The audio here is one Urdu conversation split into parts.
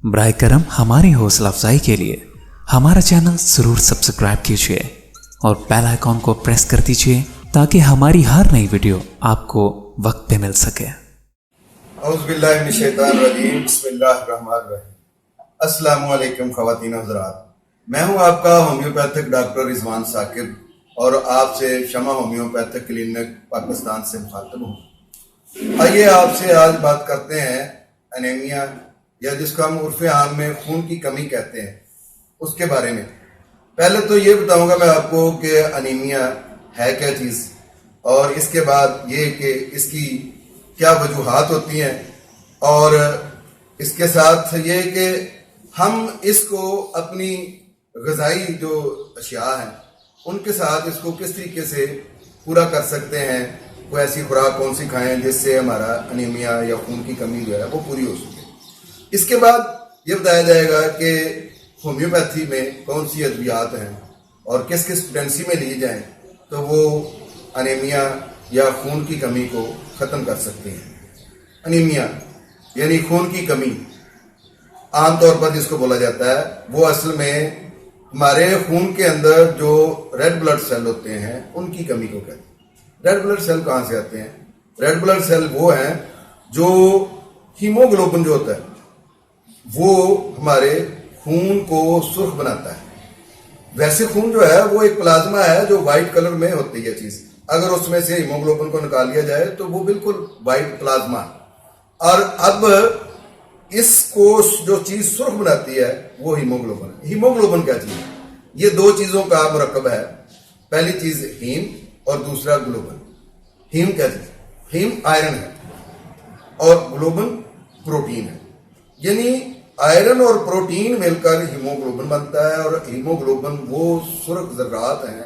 براہ کرم ہماری حوصلہ افزائی کے لیے ہمارا چینل ضرور سبسکرائب کیجیے اور بیل آئیکن کو پریس کر دیجیے تاکہ ہماری ہر نئی ویڈیو آپ کو وقت پہ مل سکے۔ اعوذ باللہ من الشیطان الرجیم، بسم اللہ الرحمن الرحیم۔ السلام علیکم خواتین و حضرات، میں ہوں آپ کا ہومیوپیتھک ڈاکٹر رضوان ثاقب اور آپ سے شمع ہومیوپیتھک کلینک پاکستان سے مخاطب ہوں۔ آئیے آپ سے آج بات کرتے ہیں انیمیا یا جس کو ہم عرف عام میں خون کی کمی کہتے ہیں، اس کے بارے میں۔ پہلے تو یہ بتاؤں گا میں آپ کو کہ انیمیا ہے کیا چیز، اور اس کے بعد یہ کہ اس کی کیا وجوہات ہوتی ہیں، اور اس کے ساتھ یہ کہ ہم اس کو اپنی غذائی جو اشیاء ہیں ان کے ساتھ اس کو کس طریقے سے پورا کر سکتے ہیں، کوئی ایسی خوراک کون سی کھائیں جس سے ہمارا انیمیا یا خون کی کمی جو ہے وہ پوری ہو سکے۔ اس کے بعد یہ بتایا جائے گا کہ ہومیوپیتھی میں کون سی ادویات ہیں اور کس کس پوٹینسی میں لی جائیں تو وہ انیمیا یا خون کی کمی کو ختم کر سکتے ہیں۔ انیمیا یعنی خون کی کمی، عام طور پر جس کو بولا جاتا ہے وہ اصل میں ہمارے خون کے اندر جو ریڈ بلڈ سیل ہوتے ہیں ان کی کمی کو کہتے ہیں۔ ریڈ بلڈ سیل کہاں سے آتے ہیں؟ ریڈ بلڈ سیل وہ ہیں جو ہیموگلوبن جو ہوتا ہے وہ ہمارے خون کو سرخ بناتا ہے۔ ویسے خون جو ہے وہ ایک پلازما ہے جو وائٹ کلر میں ہوتی ہے چیز، اگر اس میں سے ہیموگلوبن کو نکال لیا جائے تو وہ بالکل وائٹ پلازما ہے، اور اب اس کو جو چیز سرخ بناتی ہے وہ ہیموگلوبن ہے۔ ہیموگلوبن کیا چیز ہے؟ یہ دو چیزوں کا مرکب ہے، پہلی چیز ہیم اور دوسرا گلوبن۔ ہیم کیا چیز؟ ہیم آئرن ہے اور گلوبن پروٹین ہے، یعنی آئرن اور پروٹین مل کر ہیموگلوبن بنتا ہے، اور ہیموگلوبن وہ سرخ ذرات ہیں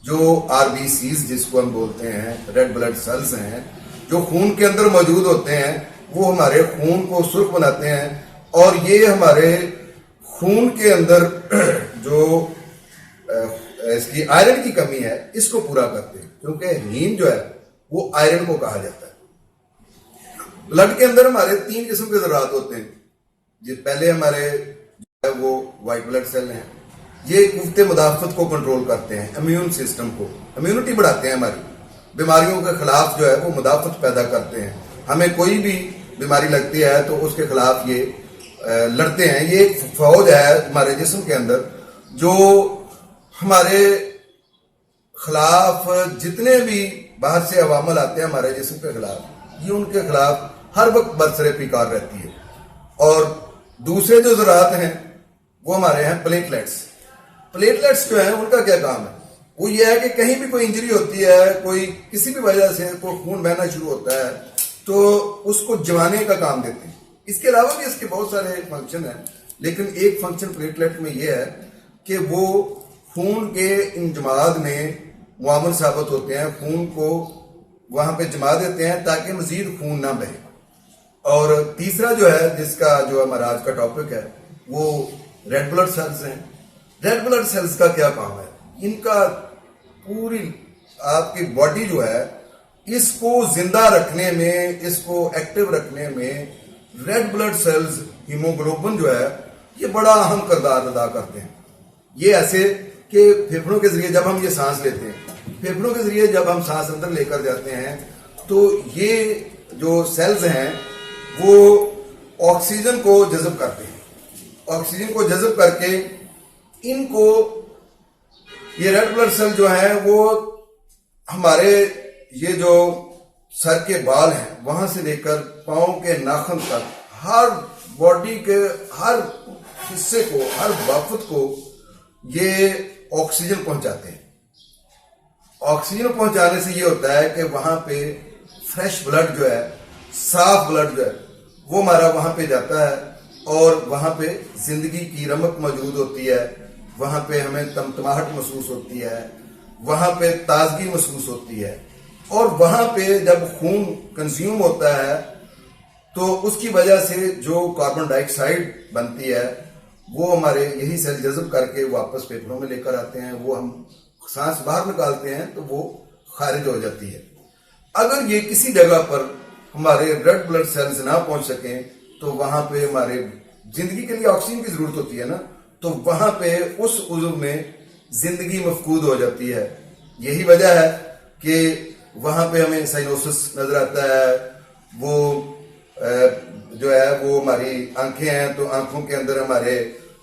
جو آر بی سیز جس کو ہم بولتے ہیں، ریڈ بلڈ سیلز ہیں جو خون کے اندر موجود ہوتے ہیں، وہ ہمارے خون کو سرخ بناتے ہیں، اور یہ ہمارے خون کے اندر جو اس کی آئرن کی کمی ہے اس کو پورا کرتے ہیں، کیونکہ ہیم جو ہے وہ آئرن کو کہا جاتا ہے۔ بلڈ کے اندر ہمارے 3 قسم کے ذرات ہوتے ہیں، پہلے ہمارے جو ہے وہ وائٹ بلڈ سیل ہیں، یہ قوت مدافعت کو کنٹرول کرتے ہیں، امیون سسٹم کو، امیونٹی بڑھاتے ہیں، ہماری بیماریوں کے خلاف جو ہے وہ مدافعت پیدا کرتے ہیں۔ ہمیں کوئی بھی بیماری لگتی ہے تو اس کے خلاف یہ لڑتے ہیں۔ یہ ایک فوج ہے ہمارے جسم کے اندر جو ہمارے خلاف جتنے بھی باہر سے عوامل آتے ہیں ہمارے جسم کے خلاف، یہ ان کے خلاف ہر وقت برسر پیکار رہتی ہے۔ اور دوسرے جو ذرات ہیں وہ ہمارے ہیں پلیٹلیٹس۔ پلیٹلیٹس جو ہیں ان کا کیا کام ہے؟ وہ یہ ہے کہ کہیں بھی کوئی انجری ہوتی ہے، کوئی کسی بھی وجہ سے کوئی خون بہنا شروع ہوتا ہے تو اس کو جوانے کا کام دیتے ہیں۔ اس کے علاوہ بھی اس کے بہت سارے فنکشن ہیں، لیکن ایک فنکشن پلیٹلیٹ میں یہ ہے کہ وہ خون کے انجماد میں معاون ثابت ہوتے ہیں، خون کو وہاں پہ جما دیتے ہیں تاکہ مزید خون نہ بہے۔ اور تیسرا جو ہے جس کا جو ہمارا آج کا ٹاپک ہے وہ ریڈ بلڈ سیلز ہیں۔ ریڈ بلڈ سیلز کا کیا کام ہے؟ ان کا پوری آپ کی باڈی جو ہے اس کو زندہ رکھنے میں، اس کو ایکٹیو رکھنے میں ریڈ بلڈ سیلز، ہیموگلوبن جو ہے یہ بڑا اہم کردار ادا کرتے ہیں۔ یہ ایسے کہ پھیپھڑوں کے ذریعے جب ہم یہ سانس لیتے ہیں، پھیپھڑوں کے ذریعے جب ہم سانس اندر لے کر جاتے ہیں تو یہ جو سیلز ہیں وہ آکسیجن کو جذب کرتے ہیں، آکسیجن کو جذب کر کے ان کو یہ ریڈ بلڈ سیل جو ہیں وہ ہمارے یہ جو سر کے بال ہیں وہاں سے لے کر پاؤں کے ناخن تک ہر باڈی کے ہر حصے کو، ہر بافت کو یہ آکسیجن پہنچاتے ہیں۔ آکسیجن پہنچانے سے یہ ہوتا ہے کہ وہاں پہ فریش بلڈ جو ہے، صاف بلڈ جو ہے وہ ہمارا وہاں پہ جاتا ہے، اور وہاں پہ زندگی کی رمق موجود ہوتی ہے، وہاں پہ ہمیں تمتماہٹ محسوس ہوتی ہے، وہاں پہ تازگی محسوس ہوتی ہے، اور وہاں پہ جب خون کنزیوم ہوتا ہے تو اس کی وجہ سے جو کاربن ڈائی آکسائڈ بنتی ہے وہ ہمارے یہی سیل جذب کر کے واپس پھیپھڑوں میں لے کر آتے ہیں، وہ ہم سانس باہر نکالتے ہیں تو وہ خارج ہو جاتی ہے۔ اگر یہ کسی جگہ پر ہمارے ریڈ بلڈ سیلز نہ پہنچ سکیں تو وہاں پہ ہمارے زندگی کے لیے آکسیجن کی ضرورت ہوتی ہے نا, تو وہاں پہ اس عضو میں زندگی مفقود ہو جاتی ہے. یہی وجہ ہے کہ وہاں پہ ہمیں سائنوسس نظر آتا ہے. وہ جو ہے وہ ہماری آنکھیں ہیں تو آنکھوں کے اندر ہمارے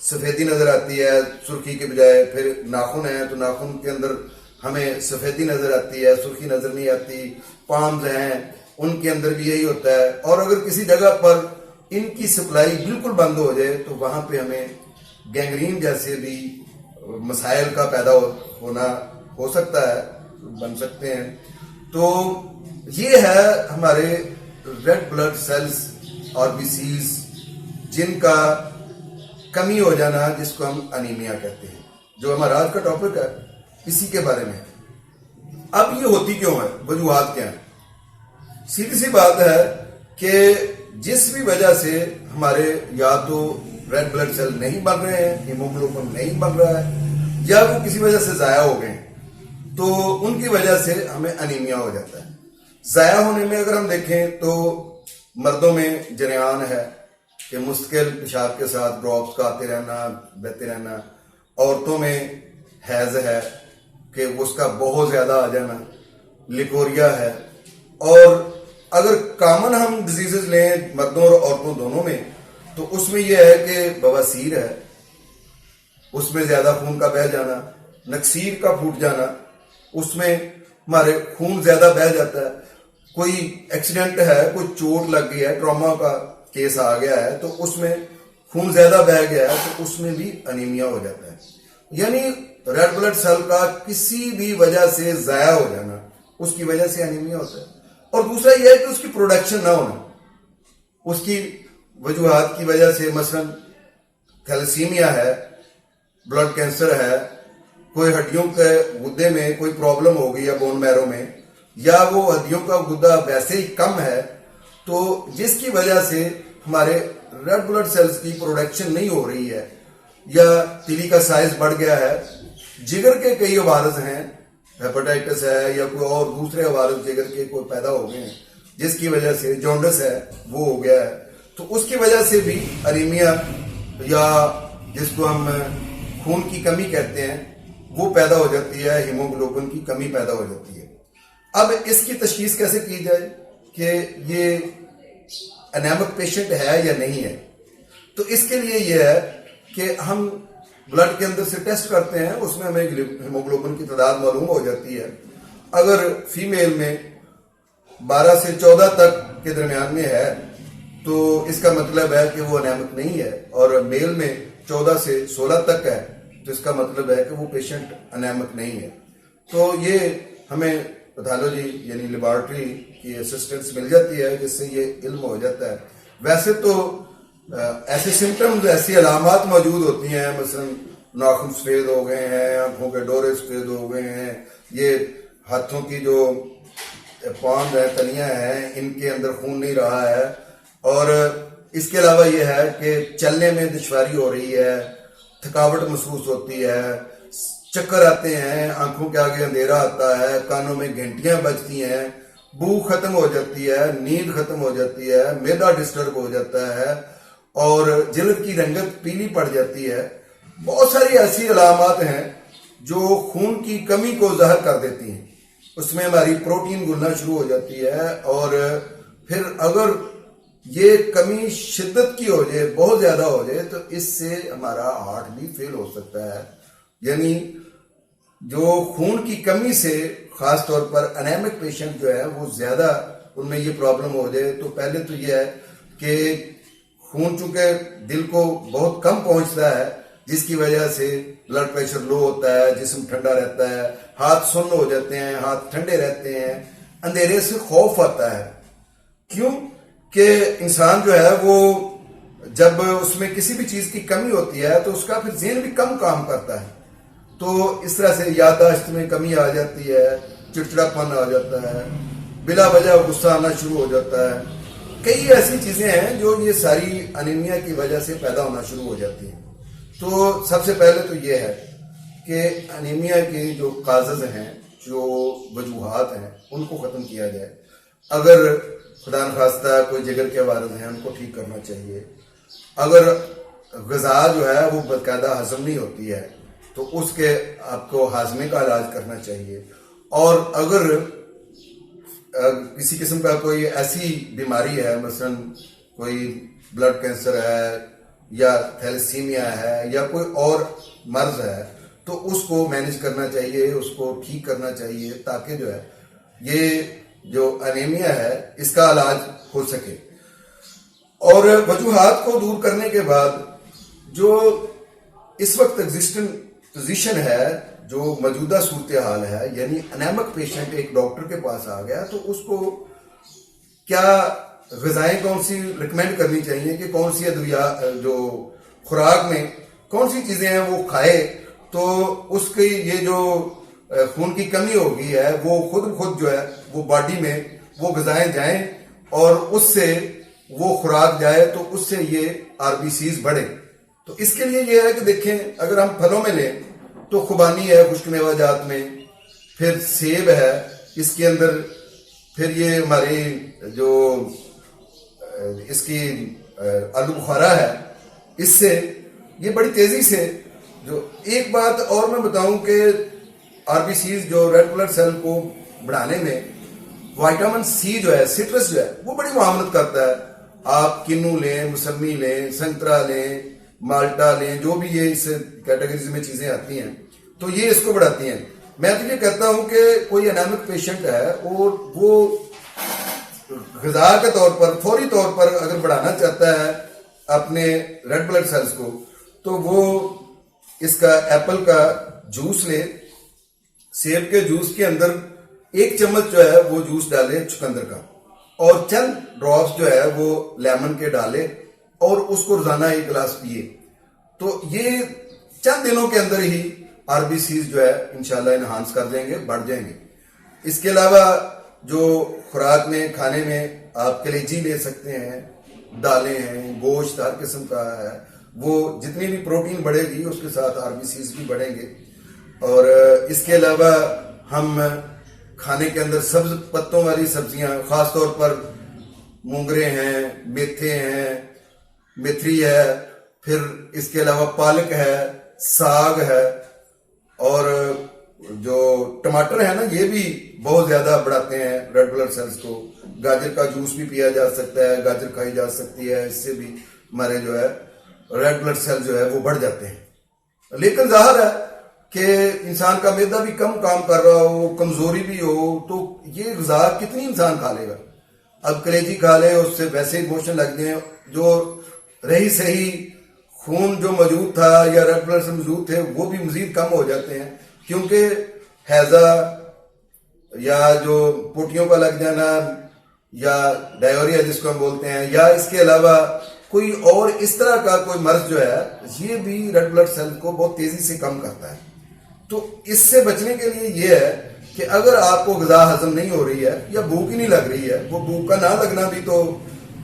سفیدی نظر آتی ہے سرخی کے بجائے. پھر ناخن ہیں تو ناخن کے اندر ہمیں سفیدی نظر آتی ہے, سرخی نظر نہیں آتی. پامز ہیں ان کے اندر بھی یہی ہوتا ہے. اور اگر کسی جگہ پر ان کی سپلائی بالکل بند ہو جائے تو وہاں پہ ہمیں گینگرین جیسے بھی مسائل کا پیدا ہونا ہو سکتا ہے, بن سکتے ہیں. تو یہ ہے ہمارے ریڈ بلڈ سیلز اور BCs جن کا کمی ہو جانا, جس کو ہم انیمیا کہتے ہیں, جو ہمارا آج کا ٹاپک ہے اسی کے بارے میں. اب یہ ہوتی کیوں ہے, وجوہات کیا ہیں؟ سیدھی سی بات ہے کہ جس بھی وجہ سے ہمارے یا تو ریڈ بلڈ سیل نہیں بن رہے ہیں, ہیموگلوبن نہیں بن رہا ہے, یا وہ کسی وجہ سے ضائع ہو گئے ہیں, تو ان کی وجہ سے ہمیں انیمیا ہو جاتا ہے. ضائع ہونے میں اگر ہم دیکھیں تو مردوں میں جریان ہے کہ مستقل پیشاب کے ساتھ ڈراپس کا آتے رہنا, بہتے رہنا. عورتوں میں حیض ہے کہ اس کا بہت زیادہ آ جانا, لیکوریا ہے. اور اگر کامن ہم ڈیزیزز لیں مردوں اور عورتوں دونوں میں, تو اس میں یہ ہے کہ بواسیر ہے, اس میں زیادہ خون کا بہہ جانا. نکسیر کا پھوٹ جانا, اس میں ہمارے خون زیادہ بہہ جاتا ہے. کوئی ایکسیڈنٹ ہے, کوئی چوٹ لگ گئی ہے, ٹراما کا کیس آ گیا ہے, تو اس میں خون زیادہ بہہ گیا ہے, تو اس میں بھی انیمیا ہو جاتا ہے. یعنی ریڈ بلڈ سیل کا کسی بھی وجہ سے ضائع ہو جانا, اس کی وجہ سے انیمیا ہوتا ہے. اور دوسرا یہ ہے کہ اس کی پروڈکشن نہ ہونا. اس کی وجوہات کی وجہ سے مثلا تھیلیسیمیا ہے, بلڈ کینسر ہے, کوئی ہڈیوں کے گدے میں کوئی پرابلم ہو گئی ہے بون میرو میں, یا وہ ہڈیوں کا گدا ویسے ہی کم ہے, تو جس کی وجہ سے ہمارے ریڈ بلڈ سیلز کی پروڈکشن نہیں ہو رہی ہے, یا تیلی کا سائز بڑھ گیا ہے. جگر کے کئی عوارض ہیں, ہیپاٹائٹس ہے یا کوئی اور دوسرے عوارض جگر کے کوئی پیدا ہو گئے ہیں, جس کی وجہ سے جونڈس ہے وہ ہو گیا ہے, تو اس کی وجہ سے بھی انیمیا یا جس کو ہم خون کی کمی کہتے ہیں وہ پیدا ہو جاتی ہے, ہیموگلوبن کی کمی پیدا ہو جاتی ہے. اب اس کی تشخیص کیسے کی جائے کہ یہ انیمک پیشنٹ ہے یا نہیں ہے؟ تو اس کے لیے یہ ہے کہ ہم بلڈ کے اندر سے ٹیسٹ کرتے ہیں, اس میں ہمیں ہیموگلوبن کی تعداد معلوم ہو جاتی ہے. اگر فیمیل میں 12 سے 14 تک کے درمیان میں ہے تو اس کا مطلب ہے کہ وہ انیمک نہیں ہے, اور میل میں 14 سے 16 تک ہے تو اس کا مطلب ہے کہ وہ پیشنٹ انیمک نہیں ہے. تو یہ ہمیں پیتھالوجی یعنی لیبارٹری کی اسسٹنس مل جاتی ہے, جس سے یہ علم ہو جاتا ہے. ویسے تو ایسے سمٹمز, ایسی علامات موجود ہوتی ہیں, مثلا ناخن سفید ہو گئے ہیں, آنکھوں کے ڈورے سفید ہو گئے ہیں, یہ ہاتھوں کی جو پاؤں ہیں, تلیاں ہیں, ان کے اندر خون نہیں رہا ہے. اور اس کے علاوہ یہ ہے کہ چلنے میں دشواری ہو رہی ہے, تھکاوٹ محسوس ہوتی ہے, چکر آتے ہیں, آنکھوں کے آگے اندھیرا آتا ہے, کانوں میں گھنٹیاں بجتی ہیں, بھوک ختم ہو جاتی ہے, نیند ختم ہو جاتی ہے, معدہ ڈسٹرب ہو جاتا ہے, اور جلد کی رنگت پیلی پڑ جاتی ہے. بہت ساری ایسی علامات ہیں جو خون کی کمی کو ظاہر کر دیتی ہیں. اس میں ہماری پروٹین گلنا شروع ہو جاتی ہے, اور پھر اگر یہ کمی شدت کی ہو جائے, بہت زیادہ ہو جائے, تو اس سے ہمارا ہارٹ بھی فیل ہو سکتا ہے. یعنی جو خون کی کمی سے خاص طور پر انیمک پیشنٹ جو ہے وہ زیادہ ان میں یہ پرابلم ہو جائے, تو پہلے تو یہ ہے کہ خون چونکہ دل کو بہت کم پہنچتا ہے, جس کی وجہ سے بلڈ پریشر لو ہوتا ہے, جسم ٹھنڈا رہتا ہے, ہاتھ سن ہو جاتے ہیں, ہاتھ ٹھنڈے رہتے ہیں, اندھیرے سے خوف آتا ہے. کیوں کہ انسان جو ہے وہ جب اس میں کسی بھی چیز کی کمی ہوتی ہے تو اس کا پھر ذہن بھی کم کام کرتا ہے, تو اس طرح سے یادداشت میں کمی آ جاتی ہے, چڑچڑاپن آ جاتا ہے, بلا وجہ غصہ آنا شروع ہو جاتا ہے. کئی ایسی چیزیں ہیں جو یہ ساری انیمیا کی وجہ سے پیدا ہونا شروع ہو جاتی ہیں. تو سب سے پہلے تو یہ ہے کہ انیمیا کے جو کازز ہیں, جو وجوہات ہیں, ان کو ختم کیا جائے. اگر خدا نخواستہ کوئی جگر کے عوارض ہیں ان کو ٹھیک کرنا چاہیے. اگر غذا جو ہے وہ باقاعدہ ہضم نہیں ہوتی ہے، تو اس کے آپ کو ہاضمے کا علاج کرنا چاہیے. اور اگر کسی قسم کا کوئی ایسی بیماری ہے، مثلا کوئی بلڈ کینسر ہے یا تھیلیسیمیا ہے یا کوئی اور مرض ہے، تو اس کو مینج کرنا چاہیے، اس کو ٹھیک کرنا چاہیے، تاکہ جو ہے یہ جو انیمیا ہے اس کا علاج ہو سکے. اور وجوہات کو دور کرنے کے بعد جو اس وقت ایگزسٹنگ پوزیشن ہے، جو موجودہ صورتحال ہے، یعنی انیمک پیشنٹ ایک ڈاکٹر کے پاس آ گیا تو اس کو کیا غذائیں کون سی ریکمینڈ کرنی چاہیے کہ کون سی ادویہ جو خوراک میں کون سی چیزیں ہیں وہ کھائے تو اس کی یہ جو خون کی کمی ہو گئی ہے وہ خود جو ہے وہ باڈی میں وہ غذائیں جائیں اور اس سے وہ خوراک جائے تو اس سے یہ آر بی سیز بڑھے. تو اس کے لیے یہ ہے کہ دیکھیں، اگر ہم پھلوں میں لیں تو خوبانی ہے خشک میوہ جات میں، پھر سیب ہے اس کے اندر، پھر یہ ہماری جو اس کی آلو بخارا ہے، اس سے یہ بڑی تیزی سے جو ایک بات اور میں بتاؤں کہ آر بی سیز جو ریڈ بلڈ سیل کو بڑھانے میں وائٹامن سی جو ہے، سٹرس جو ہے، وہ بڑی معاونت کرتا ہے. آپ کنو لیں، موسمی لیں، سنترا لیں، مالٹا لیں، جو بھی یہ اس کیٹیگریز میں چیزیں آتی ہیں تو یہ اس کو بڑھاتی ہیں. میں تو یہ کہتا ہوں کہ کوئی انیمک پیشنٹ ہے اور وہ غذا کے طور پر فوری طور پر اگر بڑھانا چاہتا ہے اپنے ریڈ بلڈ سیلز کو، تو وہ اس کا ایپل کا جوس لے، سیب کے جوس کے اندر 1 چمچ جو ہے وہ جوس ڈالے چقندر کا، اور چند ڈراپس جو ہے وہ لیمن کے ڈالے اور اس کو روزانہ 1 گلاس پیے. تو یہ چند دنوں کے اندر ہی آر بی سیز جو ہے انشاءاللہ انہانس کر دیں گے، بڑھ جائیں گے. اس کے علاوہ جو خوراک میں کھانے میں آپ کلیجی لے سکتے ہیں، دالیں ہیں، گوشت ہر قسم کا ہے، وہ جتنی بھی پروٹین بڑھے گی اس کے ساتھ آر بی سیز بھی بڑھیں گے. اور اس کے علاوہ ہم کھانے کے اندر سبز پتوں والی سبزیاں، خاص طور پر مونگرے ہیں، میتھے ہیں، میتھری ہے، پھر اس کے علاوہ پالک ہے، ساگ ہے، اور جو ٹماٹر ہے نا یہ بھی بہت زیادہ بڑھاتے ہیں ریڈ بلڈ سیلز کو. گاجر کا جوس بھی پیا جا سکتا ہے، گاجر کھائی جا سکتی ہے، اس سے بھی ہمارے جو ہے ریڈ بلڈ سیل جو ہے وہ بڑھ جاتے ہیں. لیکن ظاہر ہے کہ انسان کا معدہ بھی کم کام کر رہا ہو، کمزوری بھی ہو، تو یہ غذا کتنی انسان کھا لے گا. اب کلیجی کھا لے، اس سے ویسے ہی موشن لگ جائیں، جو رہی صحیح خون جو موجود تھا یا ریڈ بلڈ سے موجود تھے وہ بھی مزید کم ہو جاتے ہیں، کیونکہ ہیضہ یا جو پوٹیوں کا لگ جانا یا ڈائیوریا جس کو ہم بولتے ہیں، یا اس کے علاوہ کوئی اور اس طرح کا کوئی مرض جو ہے، یہ بھی ریڈ بلڈ سیل کو بہت تیزی سے کم کرتا ہے. تو اس سے بچنے کے لیے یہ ہے کہ اگر آپ کو غذا ہضم نہیں ہو رہی ہے یا بھوک ہی نہیں لگ رہی ہے، وہ بھوک کا نہ لگنا بھی تو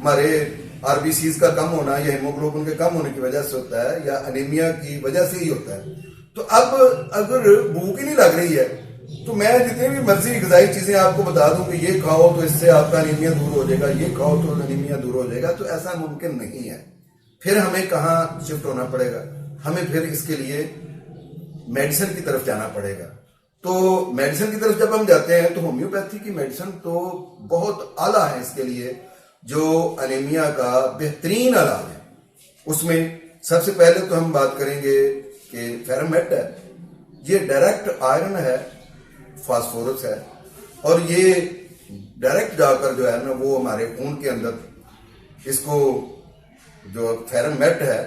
ہمارے آر بی سیز کا کم ہونا یا ہیموگلوبن کے کم ہونے کی وجہ سے ہوتا ہے، یا انیمیا کی وجہ سے ہی ہوتا ہے. تو اب اگر بھوک ہی نہیں لگ رہی ہے تو میں جتنی بھی مرضی غذائی چیزیں آپ کو بتا دوں کہ یہ کھاؤ تو اس سے آپ کا انیمیا دور ہو جائے گا، یہ کھاؤ تو انیمیا دور ہو جائے گا، تو ایسا ممکن نہیں ہے. پھر ہمیں کہاں شفٹ ہونا پڑے گا؟ ہمیں پھر اس کے لیے میڈیسن کی طرف جانا پڑے گا. تو میڈیسن کی طرف جب ہم جاتے ہیں تو ہومیوپیتھی کی میڈیسن تو بہت اعلیٰ ہے اس کے لیے، جو انیمیا کا بہترین علاج ہے. اس میں سب سے پہلے تو ہم بات کریں گے کہ فیرمیٹ ہے، یہ ڈائریکٹ آئرن ہے، فاسفورس ہے، اور یہ ڈائریکٹ جا کر جو ہے نا وہ ہمارے خون کے اندر، اس کو جو فیرمیٹ ہے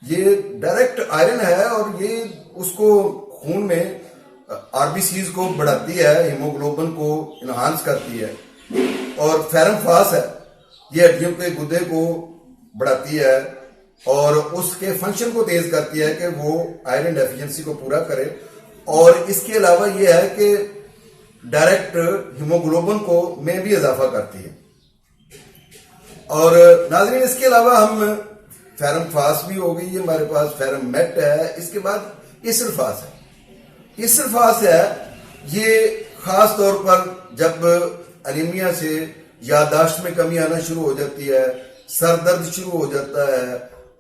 یہ ڈائریکٹ آئرن ہے، اور یہ اس کو خون میں آر بی سیز کو بڑھاتی ہے، ہیموگلوبن کو انہانس کرتی ہے. اور فیرم فاس ہے، یہ ہڈیوں کے گدے کو بڑھاتی ہے اور اس کے فنکشن کو تیز کرتی ہے کہ وہ آئرن ڈیفیشنسی کو پورا کرے. اور اس کے علاوہ یہ ہے کہ ڈائریکٹ ہیموگلوبن کو میں بھی اضافہ کرتی ہے. اور ناظرین اس کے علاوہ ہم فیرم فاس بھی ہو گئی ہے ہمارے پاس، فیرم میٹ ہے، اس کے بعد اسر فاس ہے. اسر فاس ہے یہ خاص طور پر جب انیمیا سے یادداشت میں کمی آنا شروع ہو جاتی ہے، سر درد شروع ہو جاتا ہے،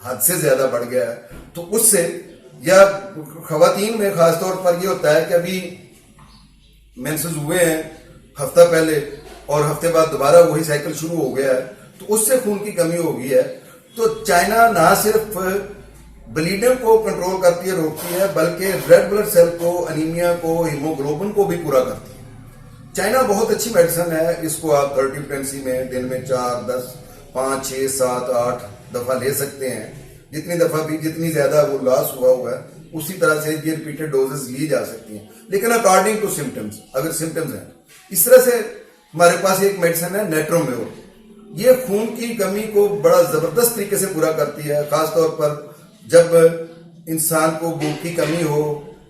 حد سے زیادہ بڑھ گیا ہے تو اس سے، یا خواتین میں خاص طور پر یہ ہوتا ہے کہ ابھی مینسز ہوئے ہیں ہفتہ پہلے اور ہفتے بعد دوبارہ وہی سائیکل شروع ہو گیا ہے تو اس سے خون کی کمی ہو گئی ہے. تو چائنا نہ صرف بلیڈنگ کو کنٹرول کرتی ہے، روکتی ہے، بلکہ ریڈ بلڈ سیل کو، انیمیا کو، ہیموگلوبن کو بھی پورا کرتی ہے. چائنا بہت اچھی میڈیسن ہے، اس کو آپ 30 میں دن میں 4 10 5 6 7 8 دفعہ لے سکتے ہیں. جتنی دفعہ بھی جتنی زیادہ وہ لاس ہوا ہے اسی طرح سے یہ ریپیٹڈ ڈوزز لی جا سکتی ہیں، لیکن اکارڈنگ ٹو سمٹمز. اگر سمٹمز ہیں اس طرح سے ہمارے پاس ایک میڈیسن ہے نیٹرومیور. یہ خون کی کمی کو بڑا زبردست طریقے سے پورا کرتی ہے، خاص طور پر جب انسان کو بھوک کی کمی ہو،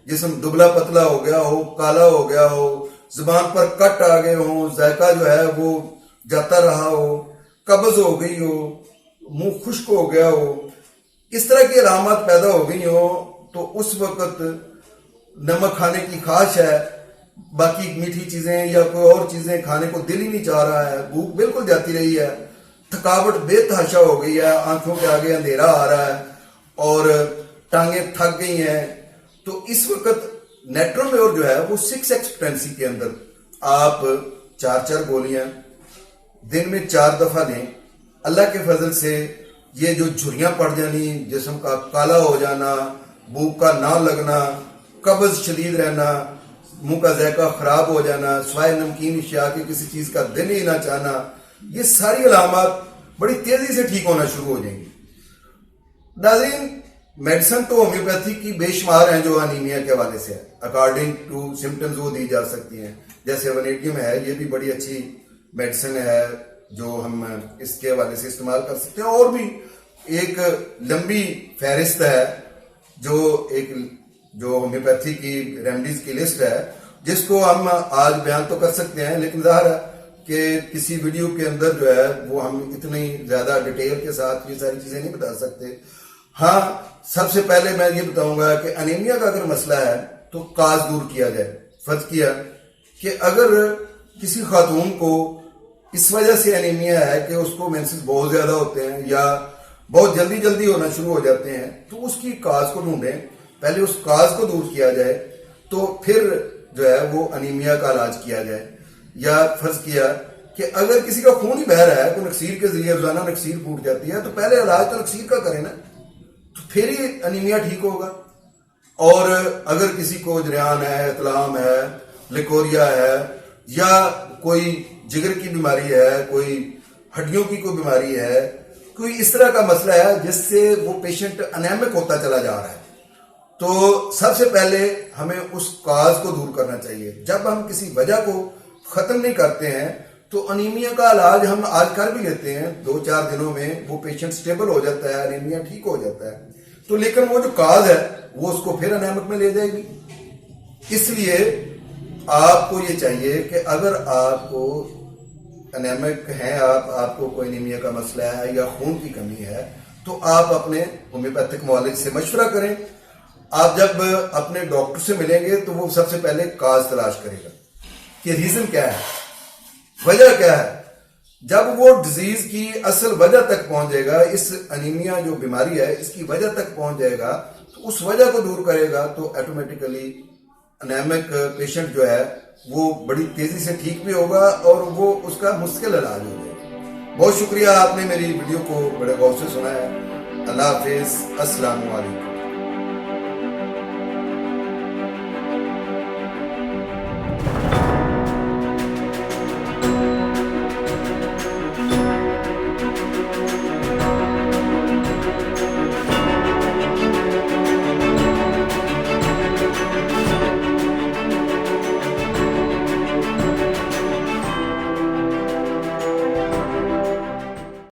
جسم دبلا پتلا ہو گیا ہو، کالا ہو گیا ہو، زبان پر کٹ آ گئے ہوں، ذائقہ جو ہے وہ جاتا رہا ہو، قبض ہو گئی ہو، منہ خشک ہو گیا ہو، اس طرح کی علامات پیدا ہو گئی ہو تو اس وقت نمک کھانے کی خواہش ہے، باقی میٹھی چیزیں یا کوئی اور چیزیں کھانے کو دل ہی نہیں چاہ رہا ہے، بھوک بالکل جاتی رہی ہے، تھکاوٹ بے تحاشا ہو گئی ہے، آنکھوں کے آگے اندھیرا آ رہا ہے اور ٹانگیں تھک گئی ہیں. تو اس وقت نیٹرومیور جو ہے وہ 6x پوٹینسی کے اندر آپ 4 گولیاں دن میں 4 دفعہ لیں. اللہ کے فضل سے یہ جو جھریاں پڑ جانی، جسم کا کالا ہو جانا، بھوک کا نہ لگنا، قبض شدید رہنا، منہ کا ذائقہ خراب ہو جانا، سوائے نمکین اشیاء کی کسی چیز کا دل ہی نہ چاہنا، یہ ساری علامات بڑی تیزی سے ٹھیک ہونا شروع ہو جائیں گی. ناظرین، میڈیسن تو ہومیوپیتھی کی بے شمار ہیں جو انیمیا کے حوالے سے ہے، اکارڈنگ ٹو سمٹمز وہ دی جا سکتی ہیں. جیسے ونیڈیم ہے، یہ بھی بڑی اچھی میڈیسن ہے جو ہم اس کے حوالے سے استعمال کر سکتے ہیں. اور بھی ایک لمبی فہرست ہے جو ہومیوپیتھی کی ریمیڈیز کی لسٹ ہے، جس کو ہم آج بیان تو کر سکتے ہیں، لیکن ظاہر ہے کہ کسی ویڈیو کے اندر جو ہے وہ ہم اتنی زیادہ ڈیٹیل کے ساتھ یہ ساری چیزیں نہیں بتا سکتے. ہاں، سب سے پہلے میں یہ بتاؤں گا کہ انیمیا کا اگر مسئلہ ہے تو کاز دور کیا جائے. فرض کیا کہ اگر کسی خاتون کو اس وجہ سے انیمیا ہے کہ اس کو مینسز بہت زیادہ ہوتے ہیں یا بہت جلدی ہونا شروع ہو جاتے ہیں، تو اس کی کاز کو ڈھونڈیں، پہلے اس کاز کو دور کیا جائے تو پھر جو ہے وہ انیمیا کا علاج کیا جائے. یا فرض کیا کہ اگر کسی کا خون ہی بہہ رہا ہے، تو نکسیر کے ذریعے روزانہ نکسیر پھوٹ جاتی ہے، تو پہلے علاج تو نکسیر کا کریں نا، تو پھر ہی انیمیا ٹھیک ہوگا. اور اگر کسی کو جریان ہے، اطلام ہے، لیکوریا ہے، یا کوئی جگر کی بیماری ہے، کوئی ہڈیوں کی کوئی بیماری ہے، کوئی اس طرح کا مسئلہ ہے جس سے وہ پیشنٹ انیمک ہوتا چلا جا رہا ہے، تو سب سے پہلے ہمیں اس کاز کو دور کرنا چاہیے. جب ہم کسی وجہ کو ختم نہیں کرتے ہیں تو انیمیا کا علاج ہم آج کر بھی لیتے ہیں، 2-4 دنوں میں وہ پیشنٹ سٹیبل ہو جاتا ہے، انیمیا ٹھیک ہو جاتا ہے، تو لیکن وہ جو کاز ہے وہ اس کو پھر انیمک میں لے جائے گی. اس لیے آپ کو یہ چاہیے کہ اگر آپ کو انیمک ہیں، آپ کو کوئی انیمیا کا مسئلہ ہے یا خون کی کمی ہے، تو آپ اپنے ہومیوپیتھک معالج سے مشورہ کریں. آپ جب اپنے ڈاکٹر سے ملیں گے تو وہ سب سے پہلے کاز تلاش کرے گا کہ ریزن کیا ہے، وجہ کیا ہے. جب وہ ڈیزیز کی اصل وجہ تک پہنچ جائے گا، اس انیمیا جو بیماری ہے اس کی وجہ تک پہنچ جائے گا، تو اس وجہ کو دور کرے گا تو آٹومیٹیکلی انیمک پیشنٹ جو ہے وہ بڑی تیزی سے ٹھیک بھی ہوگا اور وہ اس کا مستقل علاج ہو جائے گا. بہت شکریہ، آپ نے میری ویڈیو کو بڑے غور سے سنا ہے. اللہ حافظ، السلام علیکم.